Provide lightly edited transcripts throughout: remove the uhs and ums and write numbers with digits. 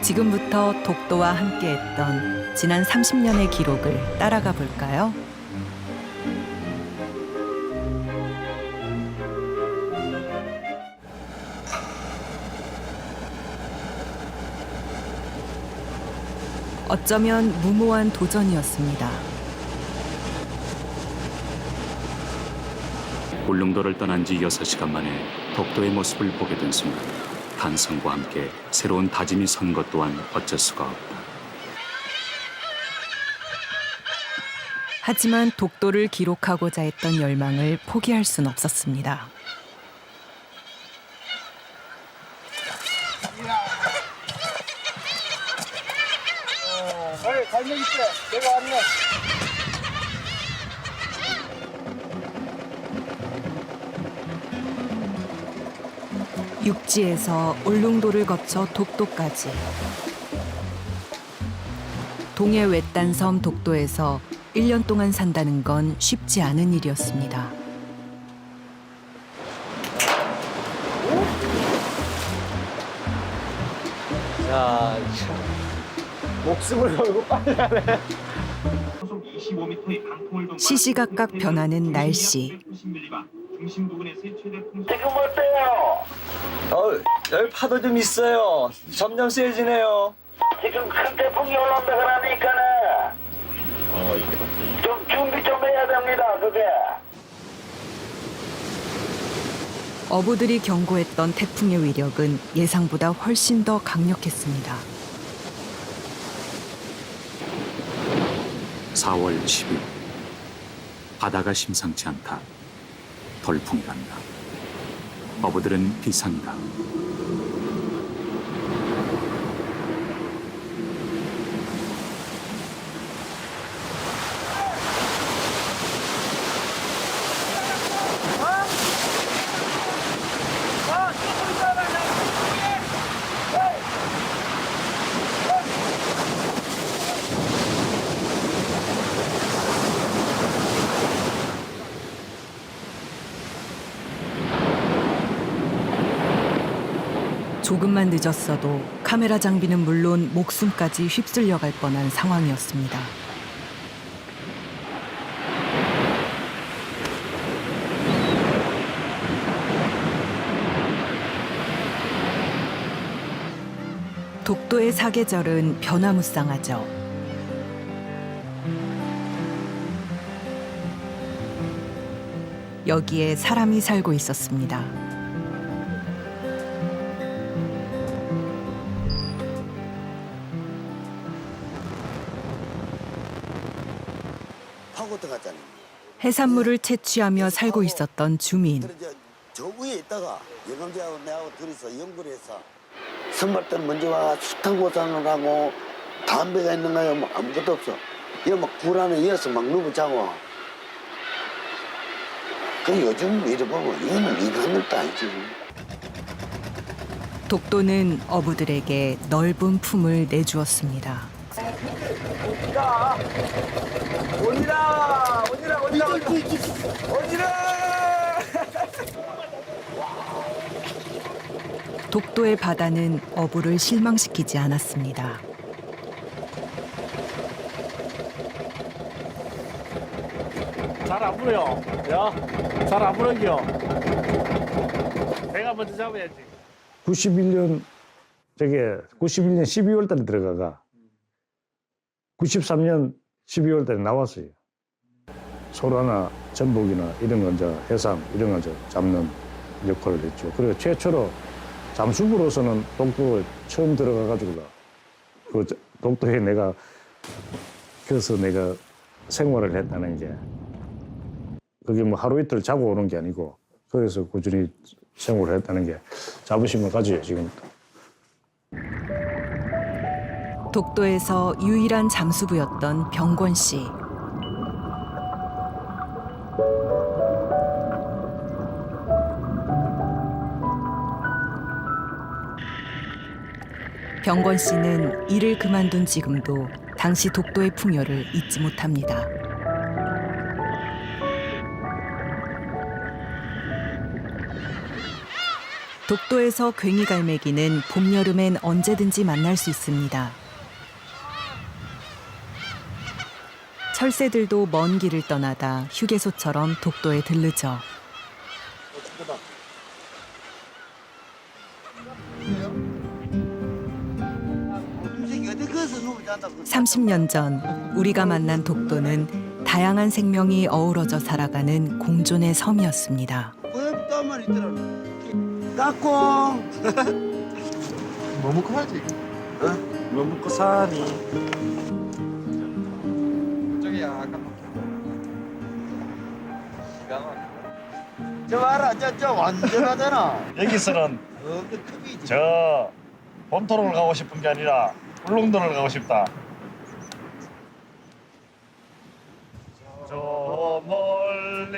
지금부터 독도와 함께했던 지난 30년의 기록을 따라가 볼까요? 어쩌면 무모한 도전이었습니다. 울릉도를 떠난 지 6시간 만에 독도의 모습을 보게 된 순간 탄성과 함께 새로운 다짐이 선 것 또한 어쩔 수가 없다. 하지만 독도를 기록하고자 했던 열망을 포기할 순 없었습니다. 갈매기 때 내가 왔네. 육지에서 울릉도를 거쳐 독도까지. 동해 외딴 섬 독도에서 1년 동안 산다는 건 쉽지 않은 일이었습니다. 자, 목숨을 걸고 빨리 하네. 시시각각 변하는 날씨. 지금 어때요? 여기 파도 좀 있어요. 점점 세지네요. 지금 큰 태풍이 올라온다 그러니까는 좀 준비 좀 해야 됩니다. 그게. 어부들이 경고했던 태풍의 위력은 예상보다 훨씬 더 강력했습니다. 4월 10일 바다가 심상치 않다. 돌풍이 간다. 어부들은 비상이다. 조금만 늦었어도 카메라 장비는 물론 목숨까지 휩쓸려 갈 뻔한 상황이었습니다. 독도의 사계절은 변화무쌍하죠. 여기에 사람이 살고 있었습니다. 해산물을 채취하며 살고 있었던 주민. 저 위에 있다가 영감제하고 내하고 둘이서 연구를 해서 선발 때는 먼저 와 수탄고산을 하고 담배가 있는가요? 뭐 아무것도 없어. 이거 막 굴 안에 이어서 막 누워 자고. 그 요즘 이래 보면 이거는 인간 일도 아니지. 독도는 어부들에게 넓은 품을 내주었습니다. 자, 온이라. 독도의 바다는 어부를 실망시키지 않았습니다. 잘 안 불어요. 야, 잘 안 불어요. 내가 먼저 잡아야지. 91년 12월 달에 들어가가 93년 12월 달에 나왔어요. 소라나 전복이나 이런 건 이제 해삼 이런 건 이제 잡는 역할을 했죠. 그리고 최초로 잠수부로서는 독도에 처음 들어가가지고 그 독도에 내가 그래서 내가 생활을 했다는 게 그게 뭐 하루 이틀 자고 오는 게 아니고 거기서 꾸준히 생활을 했다는 게 자부심을 가져요 지금도. 독도에서 유일한 잠수부였던 병권 씨. 병권 씨는 일을 그만둔 지금도 당시 독도의 풍요를 잊지 못합니다. 독도에서 괭이갈매기는 봄, 여름엔 언제든지 만날 수 있습니다. 철새들도 먼 길을 떠나다 휴게소처럼 독도에 들르죠. 30년 전 우리가 만난 독도는 다양한 생명이 어우러져 살아가는 공존의 섬이었습니다. 까꿍. 뭐 먹고 살지? 뭐 먹고 사니? 저기 약간 기가 막혀. 저 봐라, 저 완전하잖아. 여기서는 저 본토를 가고 싶은 게 아니라 울릉도를 가고 싶다. 저 멀리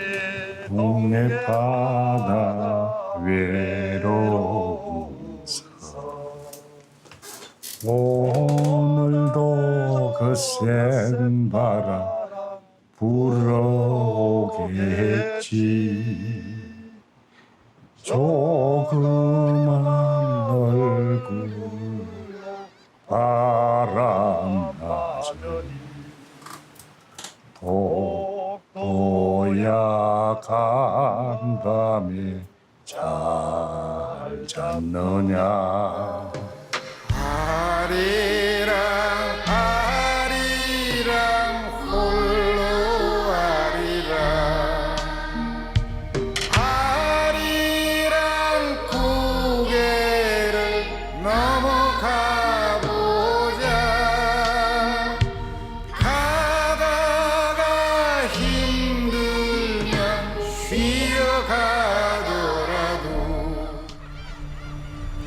동네 바다 외로운 오늘도 거센 바람 불어오겠지 조그만 얼굴 바람나지 독도야 간밤에 잘 잤느냐 아리랑 아리랑 홀로 아리랑 아리랑 고개를 넘어가 보자 가다가 힘들면 쉬어가더라도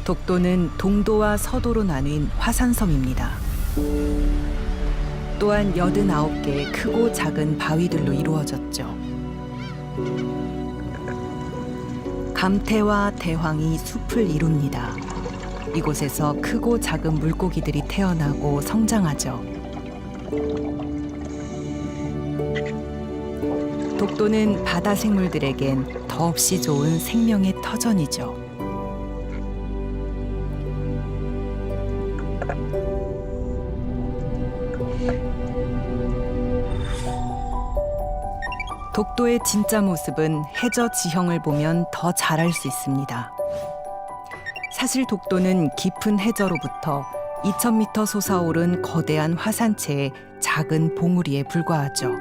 독도는 동도와 서도로 나뉜 화산섬입니다. 또한 89개의 크고 작은 바위들로 이루어졌죠. 감태와 대황이 숲을 이룹니다. 이곳에서 크고 작은 물고기들이 태어나고 성장하죠. 독도는 바다 생물들에겐 더없이 좋은 생명의 터전이죠. 독도의 진짜 모습은 해저 지형을 보면 더 잘 알 수 있습니다. 사실 독도는 깊은 해저로부터 2000m 솟아오른 거대한 화산체의 작은 봉우리에 불과하죠.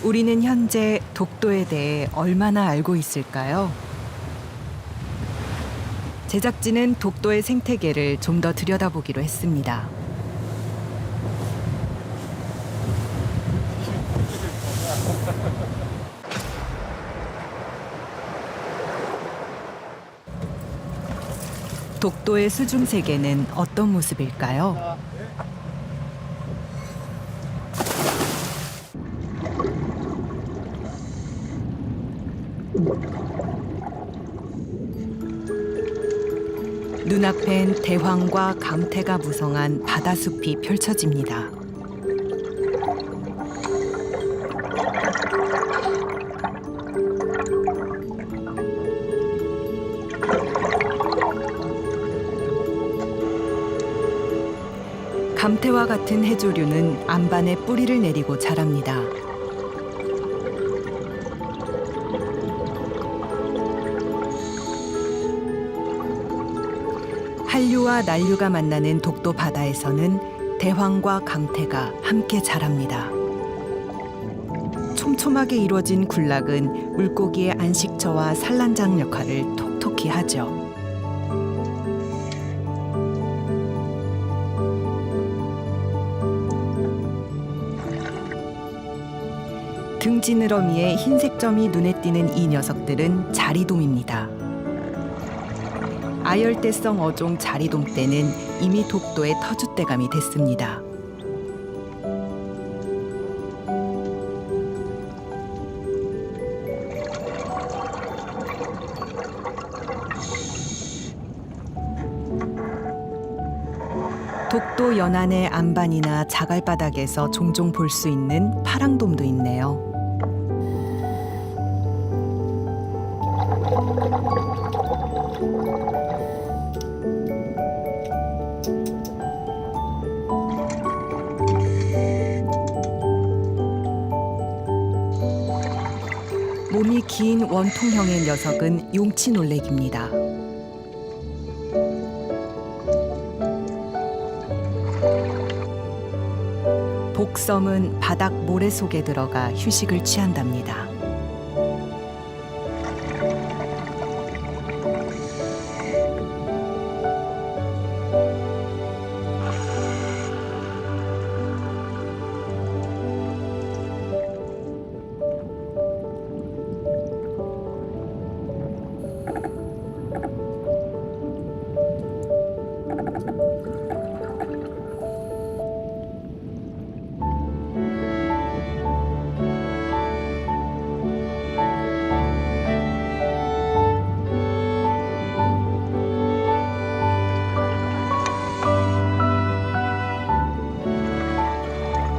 우리는 현재 독도에 대해 얼마나 알고 있을까요? 제작진은 독도의 생태계를 좀 더 들여다보기로 했습니다. 독도의 수중 세계는 어떤 모습일까요? 눈앞엔 대황과 감태가 무성한 바다숲이 펼쳐집니다. 감태와 같은 해조류는 안반에 뿌리를 내리고 자랍니다. 한류와 난류가 만나는 독도 바다에서는 대황과 감태가 함께 자랍니다. 촘촘하게 이루어진 군락은 물고기의 안식처와 산란장 역할을 톡톡히 하죠. 등지느러미에 흰색 점이 눈에 띄는 이 녀석들은 자리돔입니다. 아열대성 어종 자리돔떼는 이미 독도의 터줏대감이 됐습니다. 독도 연안의 안반이나 자갈바닥에서 종종 볼 수 있는 파랑돔도 있네요. 몸이 긴 원통형의 녀석은 용치놀래기입니다. 복섬은 바닥 모래 속에 들어가 휴식을 취한답니다.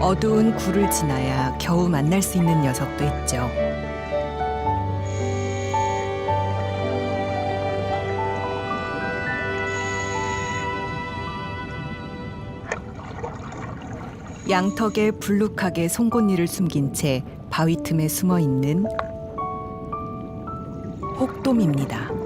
어두운 굴을 지나야 겨우 만날 수 있는 녀석도 있죠. 양턱에 불룩하게 송곳니를 숨긴 채 바위 틈에 숨어 있는 혹돔입니다.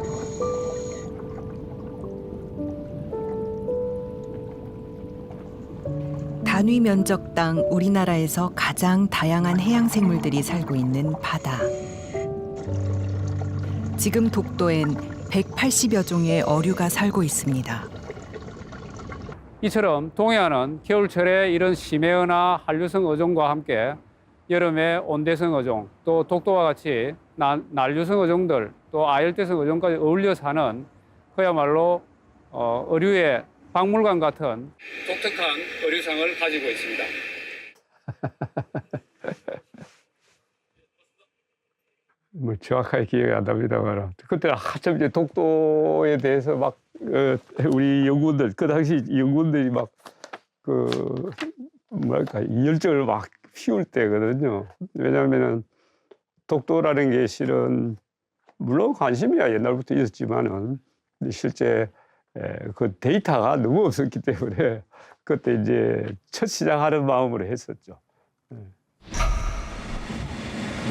단위 면적당 우리나라에서 가장 다양한 해양 생물들이 살고 있는 바다. 지금 독도엔 180여 종의 어류가 살고 있습니다. 이처럼 동해안은 겨울철에 이런 심해어나 한류성 어종과 함께 여름에 온대성 어종, 또 독도와 같이 난류성 어종들, 또 아열대성 어종까지 어울려 사는 그야말로 어류의 박물관 같은 독특한 어류상을 가지고 있습니다. 뭐 정확하게 기억이 안 납니다만 그때 한참 이제 독도에 대해서 막 우리 연구원들 그 당시 연구원들이 막 그 뭐랄까 열정을 막 피울 때거든요. 왜냐하면은 독도라는 게 실은 물론 관심이야 옛날부터 있었지만은 실제 그 데이터가 너무 없었기 때문에 그때 이제 첫 시작하는 마음으로 했었죠.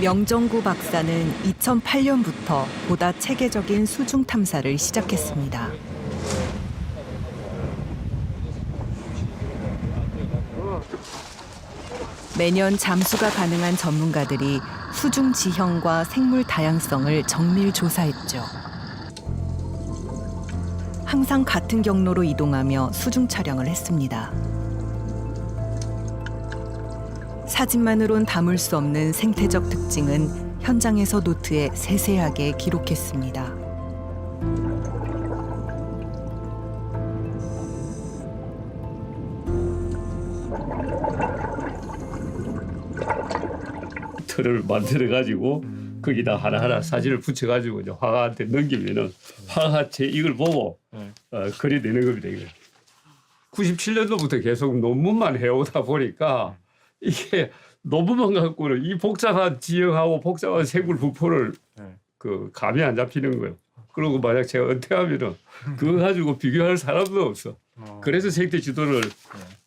명정구 박사는 2008년부터 보다 체계적인 수중 탐사를 시작했습니다. 매년 잠수가 가능한 전문가들이 수중 지형과 생물 다양성을 정밀 조사했죠. 항상 같은 경로로 이동하며 수중 촬영을 했습니다. 사진만으론 담을 수 없는 생태적 특징은 현장에서 노트에 세세하게 기록했습니다. 틀을 만들어가지고 거기다 하나하나 사진을 붙여가지고 이제 화가한테 넘기면은 화가 제 이걸 보고 그려내는 겁니다. 이거. 97년도부터 계속 논문만 해오다 보니까 이게 논문만 갖고는 이 복잡한 지형하고 복잡한 생물 분포를 그 감이 안 잡히는 거예요. 그리고 만약 제가 은퇴하면은 그거 가지고 비교할 사람도 없어. 그래서 생태 지도를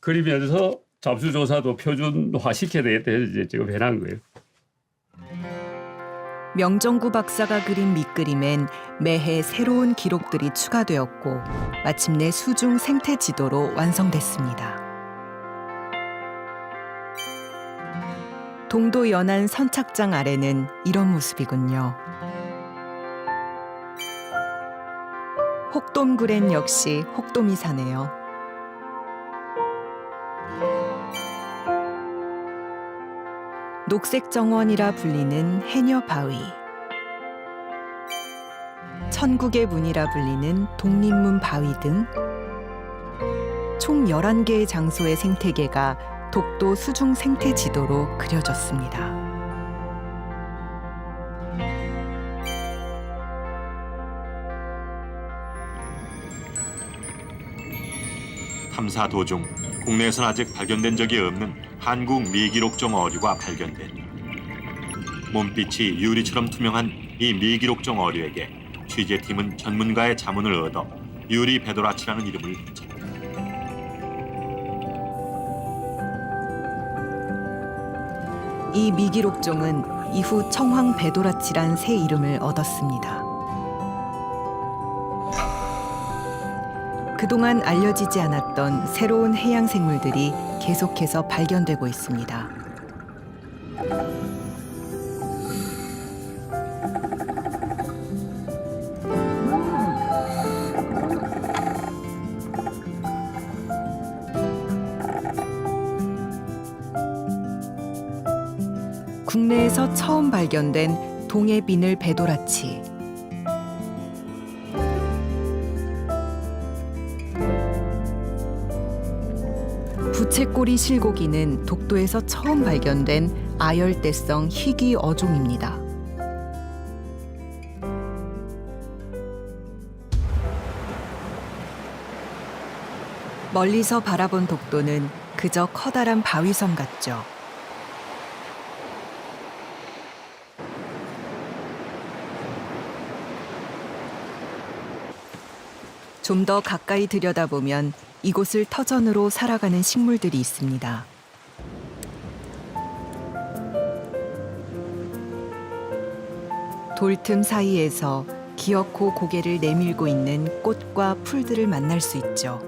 그리면서 잠수조사도 표준화 시켜야 되겠다 해서 이제 지금 해놓은 거예요. 명정구 박사가 그린 밑그림엔 매해 새로운 기록들이 추가되었고 마침내 수중 생태 지도로 완성됐습니다. 동도 연안 선착장 아래는 이런 모습이군요. 혹돔굴엔 역시 혹돔이 사네요. 녹색 정원이라 불리는 해녀 바위, 천국의 문이라 불리는 독립문 바위 등 총 11개의 장소의 생태계가 독도 수중 생태 지도로 그려졌습니다. 탐사 도중 국내에서는 아직 발견된 적이 없는 한국 미기록종 어류가 발견됐다. 몸빛이 유리처럼 투명한 이 미기록종 어류에게 취재팀은 전문가의 자문을 얻어 유리 베도라치라는 이름을 붙였다. 이 미기록종은 이후 청황 베도라치란 새 이름을 얻었습니다. 그동안 알려지지 않았던 새로운 해양 생물들이 계속해서 발견되고 있습니다. 국내에서 처음 발견된 동해 비늘 베도라치. 부채꼬리 실고기는 독도에서 처음 발견된 아열대성 희귀 어종입니다. 멀리서 바라본 독도는 그저 커다란 바위섬 같죠. 좀 더 가까이 들여다보면 이곳을 터전으로 살아가는 식물들이 있습니다. 돌틈 사이에서 기어코 고개를 내밀고 있는 꽃과 풀들을 만날 수 있죠.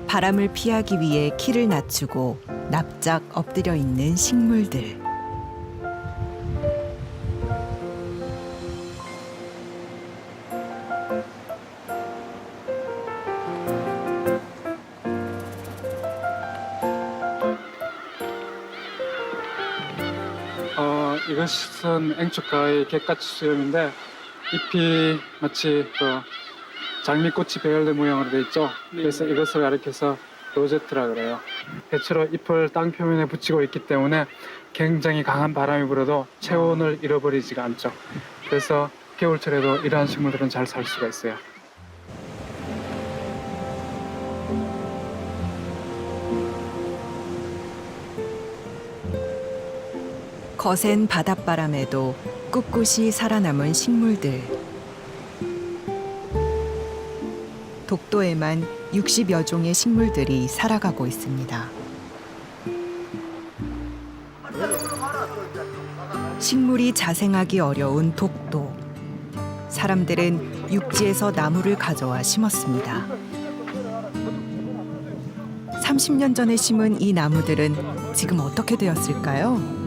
바람을 피하기 위해 키를 낮추고 납작 엎드려 있는 식물들. 이것은 앵초가의 갯가치 수염인데 잎이 마치 장미꽃이 배열된 모양으로 되어 있죠. 그래서 이것을 가리켜서 로제트라 그래요. 대체로 잎을 땅 표면에 붙이고 있기 때문에 굉장히 강한 바람이 불어도 체온을 잃어버리지가 않죠. 그래서 겨울철에도 이러한 식물들은 잘 살 수가 있어요. 거센 바닷바람에도 꿋꿋이 살아남은 식물들. 독도에만 60여 종의 식물들이 살아가고 있습니다. 식물이 자생하기 어려운 독도. 사람들은 육지에서 나무를 가져와 심었습니다. 30년 전에 심은 이 나무들은 지금 어떻게 되었을까요?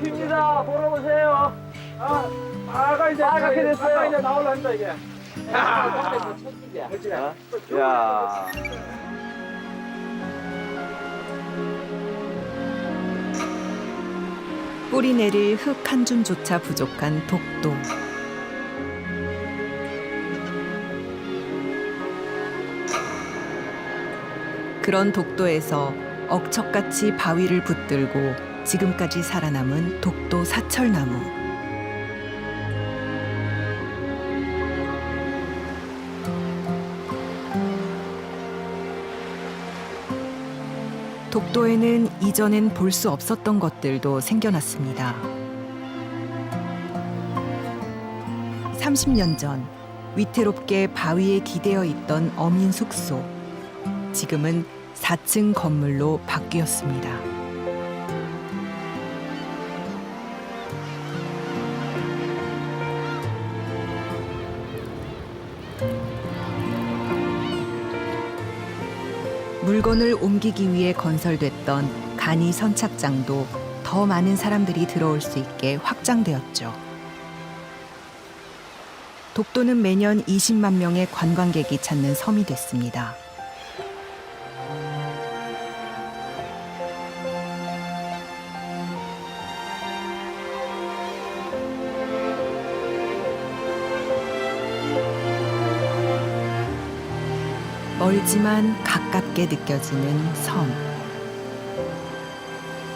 핍니다. 보러 오세요. 아가 이제 빨갛게 됐어요. 아가 이제 나올란다 이게. 야. 뿌리 내릴 흙 한 줌조차 부족한 독도. 그런 독도에서 억척같이 바위를 붙들고 지금까지 살아남은 독도 사철나무. 독도에는 이전엔 볼 수 없었던 것들도 생겨났습니다. 30년 전 위태롭게 바위에 기대어 있던 어민 숙소. 지금은 4층 건물로 바뀌었습니다. 물건을 옮기기 위해 건설됐던 간이 선착장도 더 많은 사람들이 들어올 수 있게 확장되었죠. 독도는 매년 20만 명의 관광객이 찾는 섬이 됐습니다. 멀지만 가깝게 느껴지는 섬.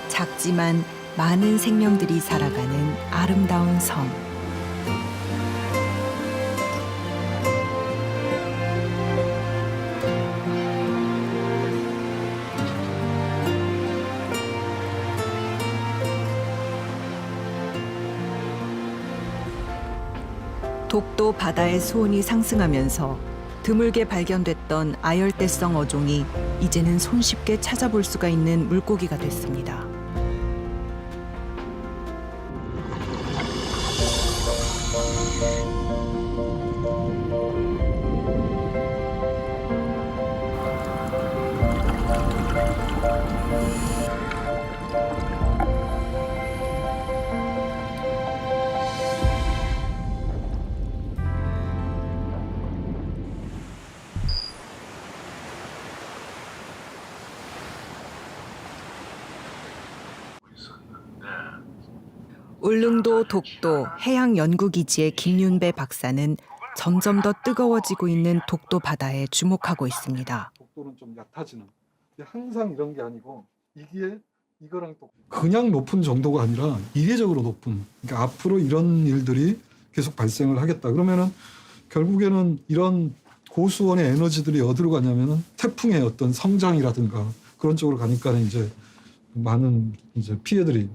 작지만 많은 생명들이 살아가는 아름다운 섬. 독도 바다의 수온이 상승하면서 드물게 발견됐던 아열대성 어종이 이제는 손쉽게 찾아볼 수가 있는 물고기가 됐습니다. 울릉도 독도 해양연구기지의 김윤배 박사는 점점 더 뜨거워지고 있는 독도 바다에 주목하고 있습니다. 독도는 좀 얕아지는. 항상 이런 게 아니고 이거랑 또 그냥 높은 정도가 아니라 이례적으로 높은. 그러니까 앞으로 이런 일들이 계속 발생을 하겠다. 그러면은 결국에는 이런 고수온의 에너지들이 어디로 가냐면은 태풍의 어떤 성장이라든가 그런 쪽으로 가니까는 이제 많은 이제 피해들이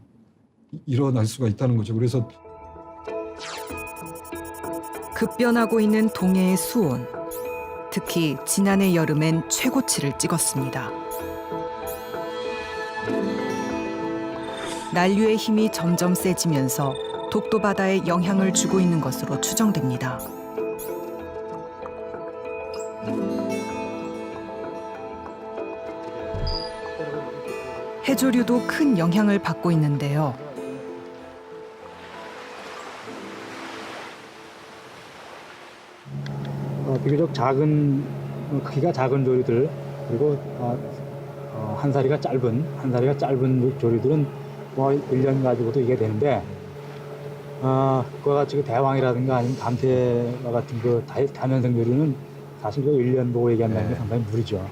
일어날 수가 있다는 거죠. 그래서 급변하고 있는 동해의 수온. 특히 지난해 여름엔 최고치를 찍었습니다. 난류의 힘이 점점 세지면서 독도 바다에 영향을 주고 있는 것으로 추정됩니다. 해조류도 큰 영향을 받고 있는데요. 비교적 크기가 작은 조류들, 그리고 한 사리가 짧은 조류들은 뭐 1년 가지고도 이게 되는데, 그와 같이 그 대왕이라든가 아니면 감태와 같은 그 다면성 조류는 사실 그 1년 보고 얘기한다는 게 상당히 무리죠.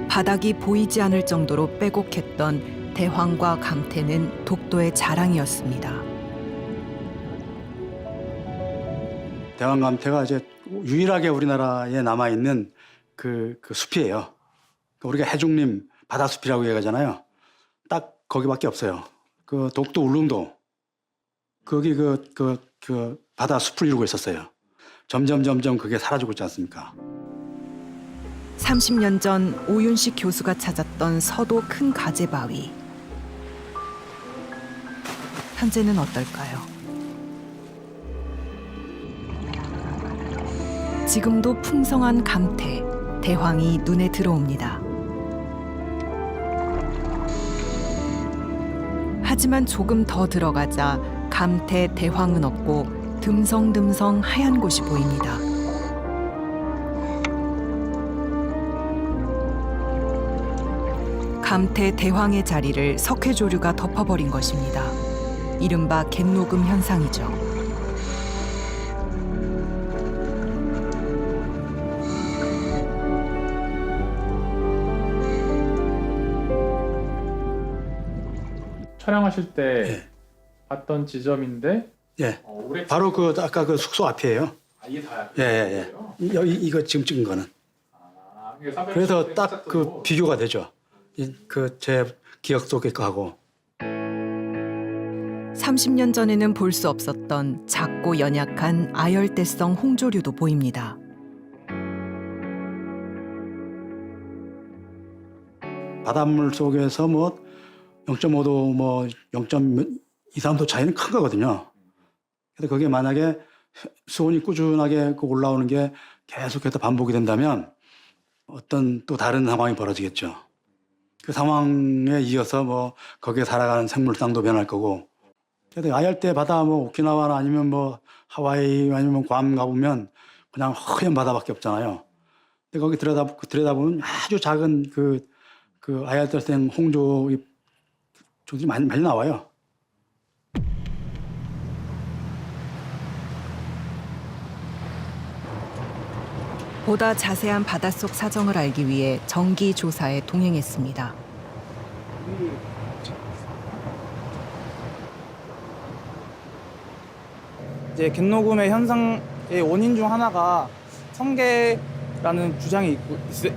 바닥이 보이지 않을 정도로 빼곡했던 대황과 감태는 독도의 자랑이었습니다. 대왕감태가 이제 유일하게 우리나라에 남아 있는 그 숲이에요. 우리가 해중림 바다숲이라고 얘기하잖아요. 딱 거기밖에 없어요. 그 독도 울릉도 거기 그 바다숲을 이루고 있었어요. 점점 그게 사라지고 있지 않습니까? 30년 전 오윤식 교수가 찾았던 서도 큰 가재바위. 현재는 어떨까요? 지금도 풍성한 감태, 대황이 눈에 들어옵니다. 하지만 조금 더 들어가자 감태, 대황은 없고 듬성듬성 하얀 곳이 보입니다. 감태, 대황의 자리를 석회조류가 덮어버린 것입니다. 이른바 갯녹음 현상이죠. 촬영하실 때 봤던 지점인데, 예, 바로 아까 그 숙소 앞이에요. 이게 다야? 예. 여기 이거 지금 찍은 거는. 그래서 딱 그 비교가 되죠. 제 기억 속에 거하고. 30년 전에는 볼 수 없었던 작고 연약한 아열대성 홍조류도 보입니다. 바닷물 속에서 0.5도 0.2, 3도 차이는 큰 거거든요. 근데 그게 만약에 수온이 꾸준하게 올라오는 게 계속해서 반복이 된다면 어떤 또 다른 상황이 벌어지겠죠. 그 상황에 이어서 거기에 살아가는 생물상도 변할 거고. 근데 아열대 바다 오키나와나 아니면 하와이 아니면 괌 가보면 그냥 허연 바다밖에 없잖아요. 근데 거기 들여다보면 아주 작은 그 아열대성 홍조 조들이 많이 나와요. 보다 자세한 바닷속 사정을 알기 위해 정기 조사에 동행했습니다. 이제 갯녹음의 현상의 원인 중 하나가 성게라는 주장이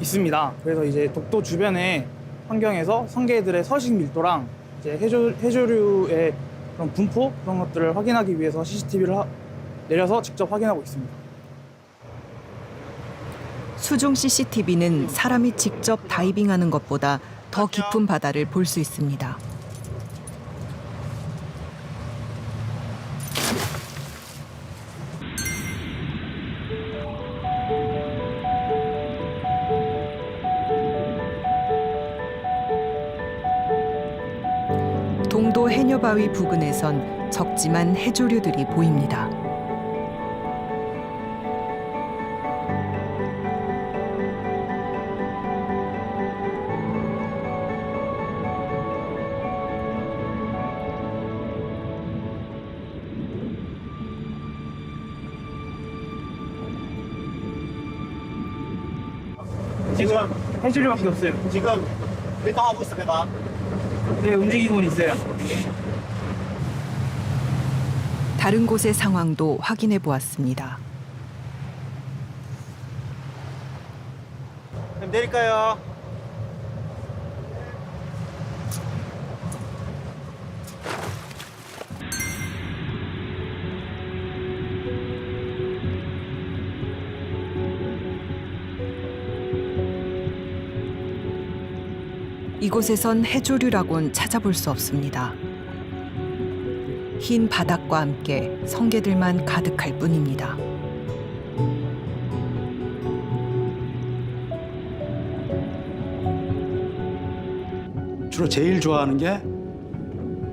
있습니다. 그래서 이제 독도 주변의 환경에서 성게들의 서식 밀도랑 이제 해조류의 그런 분포 그런 것들을 확인하기 위해서 CCTV를 내려서 직접 확인하고 있습니다. 수중 CCTV는 사람이 직접 다이빙하는 것보다 더 깊은 바다를 볼 수 있습니다. 동도 해녀바위 부근에선 적지만 해조류들이 보입니다. 지금 해조류밖에 없어요. 지금 활동하고 있어, 배가. 네, 움직이고 있어요. 다른 곳의 상황도 확인해 보았습니다. 그럼 내릴까요? 이곳에선 해조류라곤 찾아볼 수 없습니다. 흰 바닥과 함께 성게들만 가득할 뿐입니다. 주로 제일 좋아하는 게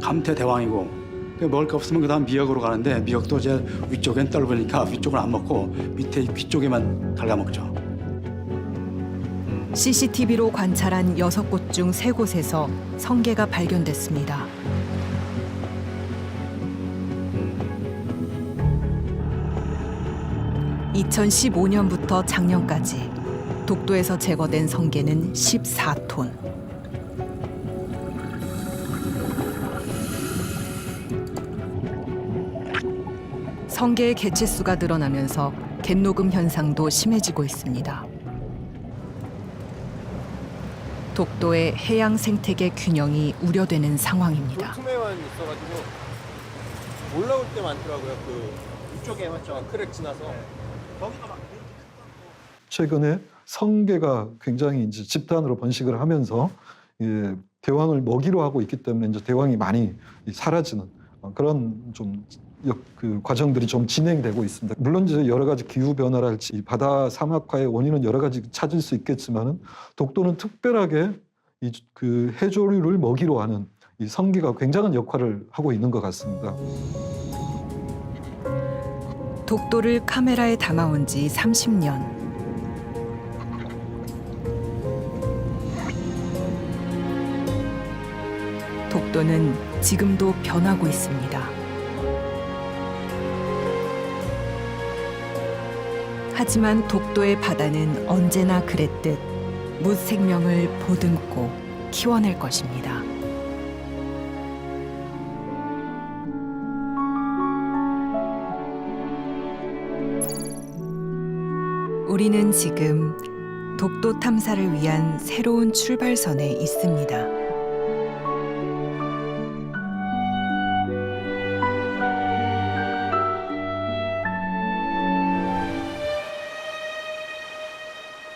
감태대왕이고 먹을 거 없으면 그다음 미역으로 가는데 미역도 이제 위쪽엔 떫으니까 위쪽은 안 먹고 밑에 귀 쪽에만 갉아먹죠. CCTV로 관찰한 6곳 중 3곳에서 성게가 발견됐습니다. (2015년부터) 작년까지 독도에서 제거된 성게는 14톤. 성게의 개체수가 늘어나면서 갯녹음 현상도 심해지고 있습니다. 독도의 해양 생태계 균형이 우려되는 상황입니다. 투매만 있어가지고 올라올 때 많더라고요. 그 위쪽에 맞죠? 크랙 지나서 거기가 막 최근에 성게가 굉장히 이제 집단으로 번식을 하면서 대왕을 먹이로 하고 있기 때문에 이제 대왕이 많이 사라지는 그런 좀 그 과정들이 좀 진행되고 있습니다. 물론 이제 여러 가지 기후 변화랄지 바다 사막화의 원인은 여러 가지 찾을 수 있겠지만은 독도는 특별하게 그 해조류를 먹이로 하는 이 성게가 굉장한 역할을 하고 있는 것 같습니다. 독도를 카메라에 담아온 지 30년. 독도는 지금도 변하고 있습니다. 하지만 독도의 바다는 언제나 그랬듯 묻 생명을 보듬고 키워낼 것입니다. 우리는 지금 독도 탐사를 위한 새로운 출발선에 있습니다.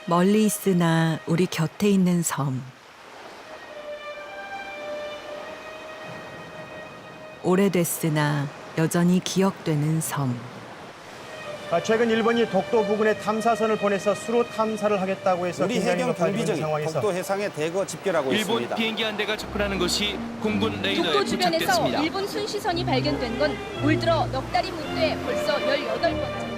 멀리 있으나 우리 곁에 있는 섬. 오래됐으나 여전히 기억되는 섬. 최근 일본이 독도 부근에 탐사선을 보내서 수로 탐사를 하겠다고 해서 우리 해경 경비정이 독도 해상에 대거 집결하고 있습니다. 일본 비행기 한 대가 접근하는 것이 공군 레이더에 독도 주변에서 포착됐습니다. 일본 순시선이 발견된 건 올 들어 넉 달이 못 돼 벌써 18번째.